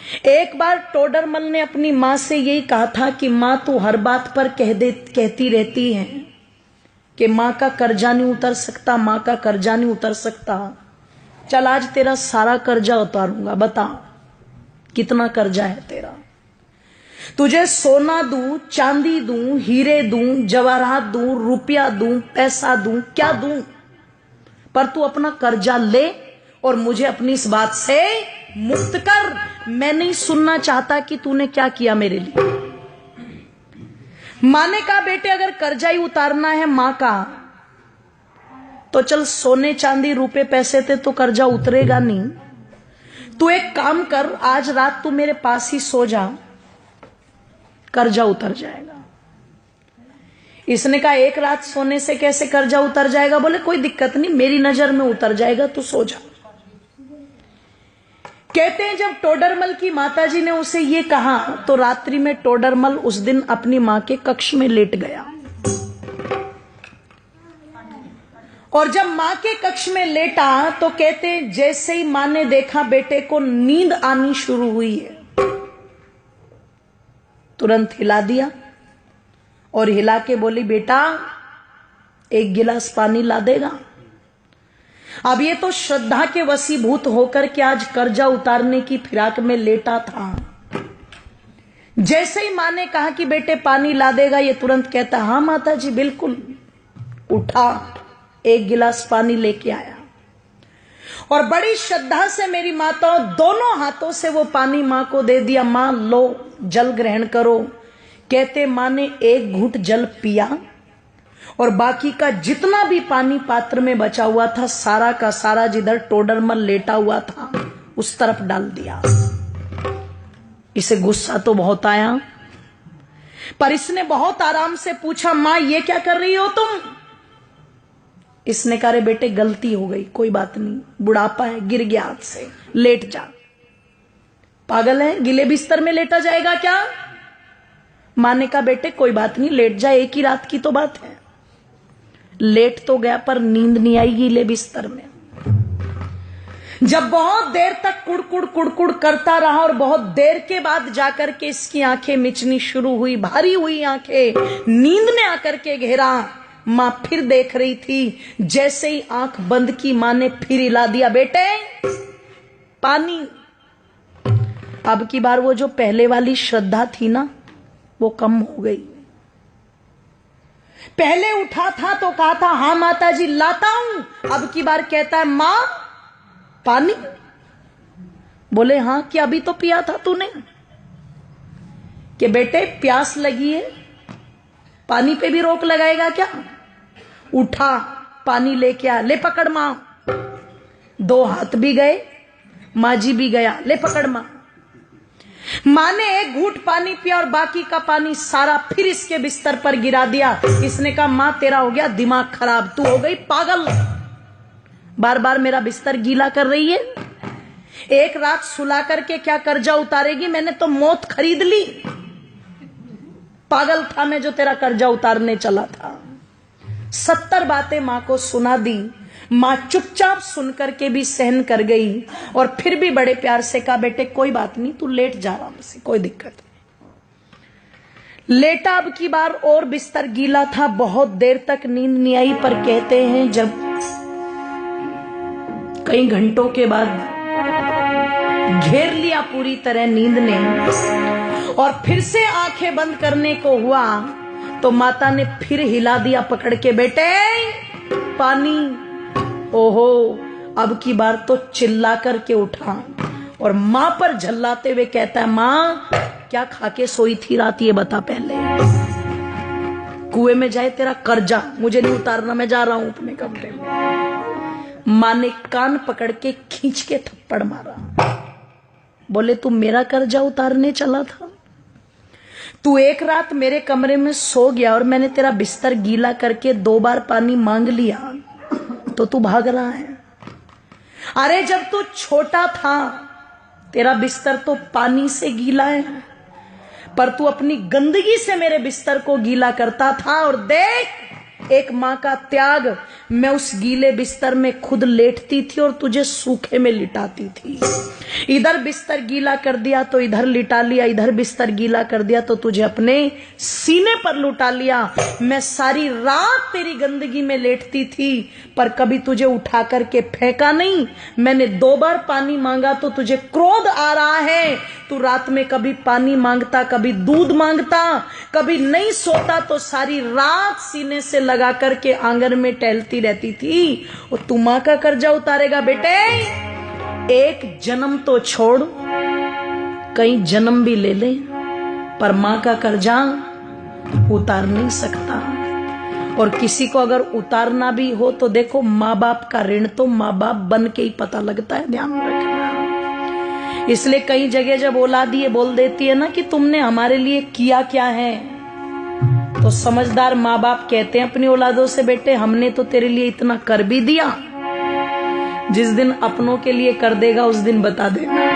एक बार टोडरमल ने अपनी माँ से यही कहा था कि माँ तू हर बात पर कहती रहती है कि माँ का कर्जा नहीं उतर सकता, माँ का कर्जा नहीं उतर सकता। चल आज तेरा सारा कर्जा उतारूंगा, बता कितना कर्जा है तेरा। तुझे सोना दूं, चांदी दूं, हीरे दूं, जवाहरात दूं, रुपया दूं, पैसा दूं, क्या दूं, पर तू अपना कर्जा ले और मुझे अपनी इस बात से मुक्त कर। मैं नहीं सुनना चाहता कि तूने क्या किया मेरे लिए। मां ने कहा बेटे अगर कर्जा ही उतारना है मां का तो चल सोने चांदी रुपए पैसे थे तो कर्जा उतरेगा नहीं। तू एक काम कर, आज रात तू मेरे पास ही सो जा, कर्जा उतर जाएगा। इसने कहा एक रात सोने से कैसे कर्जा उतर जाएगा? बोले कोई दिक्कत नहीं, मेरी नजर में उतर जाएगा, तू सो जा। कहते हैं जब टोडरमल की माताजी ने उसे ये कहा तो रात्रि में टोडरमल उस दिन अपनी मां के कक्ष में लेट गया। और जब मां के कक्ष में लेटा तो कहते हैं जैसे ही मां ने देखा बेटे को नींद आनी शुरू हुई है, तुरंत हिला दिया और हिला के बोली बेटा एक गिलास पानी ला देगा। अब ये तो श्रद्धा के वशीभूत होकर के आज कर्जा उतारने की फिराक में लेटा था। जैसे ही मां ने कहा कि बेटे पानी ला देगा, ये तुरंत कहता हाँ माता जी बिल्कुल। उठा, एक गिलास पानी लेके आया और बड़ी श्रद्धा से मेरी माताओं दोनों हाथों से वो पानी मां को दे दिया। मां लो जल ग्रहण करो। कहते मां ने एक घूंट जल पिया और बाकी का जितना भी पानी पात्र में बचा हुआ था सारा का सारा जिधर टोडरमल लेटा हुआ था उस तरफ डाल दिया। इसे गुस्सा तो बहुत आया, पर इसने बहुत आराम से पूछा मां ये क्या कर रही हो तुम? इसने कहा रे बेटे गलती हो गई, कोई बात नहीं, बुढ़ापा है, गिर गया हाथ से, लेट जा। पागल है, गिले बिस्तर में लेटा जाएगा क्या? मां ने कहा बेटे कोई बात नहीं, लेट जा, एक ही रात की तो बात है। लेट तो गया पर नींद नहीं आई गीले बिस्तर में। जब बहुत देर तक कुड़कुड़ कुड़कुड़ करता रहा और बहुत देर के बाद जाकर के इसकी आंखें मिचनी शुरू हुई, भारी हुई आंखें, नींद ने आकर के घेरा। मां फिर देख रही थी, जैसे ही आंख बंद की मां ने फिर हिला दिया बेटे पानी। अब की बार वो जो पहले वाली श्रद्धा थी ना वो कम हो गई। पहले उठा था तो कहा था हाँ माता जी लाता हूं, अब की बार कहता है मां पानी। बोले हाँ क्या अभी तो पिया था तूने? कि बेटे प्यास लगी है, पानी पे भी रोक लगाएगा क्या? उठा पानी लेके आ, ले पकड़ मां। दो हाथ भी गए, मां जी भी गया, ले पकड़ मां। मां ने एक घूंट पानी पिया और बाकी का पानी सारा फिर इसके बिस्तर पर गिरा दिया। इसने कहा मां तेरा हो गया दिमाग खराब, तू हो गई पागल, बार बार मेरा बिस्तर गीला कर रही है। एक रात सुला करके क्या कर्जा उतारेगी? मैंने तो मौत खरीद ली। पागल था मैं जो तेरा कर्जा उतारने चला था। 70 बातें मां को सुना दी। मां चुपचाप सुनकर के भी सहन कर गई और फिर भी बड़े प्यार से कहा बेटे कोई बात नहीं, तू लेट जा आराम से, कोई दिक्कत नहीं। लेटा, अब की बार और बिस्तर गीला था, बहुत देर तक नींद नहीं आई। पर कहते हैं जब कई घंटों के बाद घेर लिया पूरी तरह नींद ने और फिर से आंखें बंद करने को हुआ तो माता ने फिर हिला दिया पकड़ के, बेटे पानी। ओहो, अब की बार तो चिल्ला करके उठा और मां पर झल्लाते हुए कहता है मां क्या खा के सोई थी रात ये बता पहले। कुएं में जाए तेरा कर्जा, मुझे नहीं उतारना, मैं जा रहा हूं अपने कमरे में। मां ने कान पकड़ के खींच के थप्पड़ मारा। बोले तू मेरा कर्जा उतारने चला था? तू एक रात मेरे कमरे में सो गया और मैंने तेरा बिस्तर गीला करके 2 बार पानी मांग लिया तो तू भाग रहा है। अरे जब तू छोटा था तेरा बिस्तर तो पानी से गीला है, पर तू अपनी गंदगी से मेरे बिस्तर को गीला करता था। और देख एक माँ का त्याग, मैं उस गीले बिस्तर में खुद लेटती थी और तुझे सूखे में लिटाती थी। इधर बिस्तर गीला कर दिया तो इधर लिटा लिया, इधर बिस्तर गीला कर दिया तो तुझे अपने सीने पर लुटा लिया। मैं सारी रात तेरी गंदगी में लेटती थी पर कभी तुझे उठा करके फेंका नहीं। मैंने 2 बार पानी मांगा तो तुझे क्रोध आ रहा है। तू रात में कभी पानी मांगता, कभी दूध मांगता, कभी नहीं सोता तो सारी रात सीने से लगा करके आंगन में टहलती रहती थी। और तू मां का कर्जा उतारेगा बेटे? एक जन्म तो छोड़, कई जन्म भी ले ले, पर मां का कर्जा उतार नहीं सकता। और किसी को अगर उतारना भी हो तो देखो, माँ बाप का ऋण तो माँ बाप बन के ही पता लगता है, ध्यान रखना। इसलिए कई जगह जब औलाद ये बोल देती है ना कि तुमने हमारे लिए किया क्या है, तो समझदार माँ बाप कहते हैं अपनी औलादों से, बेटे हमने तो तेरे लिए इतना कर भी दिया, जिस दिन अपनों के लिए कर देगा उस दिन बता देना।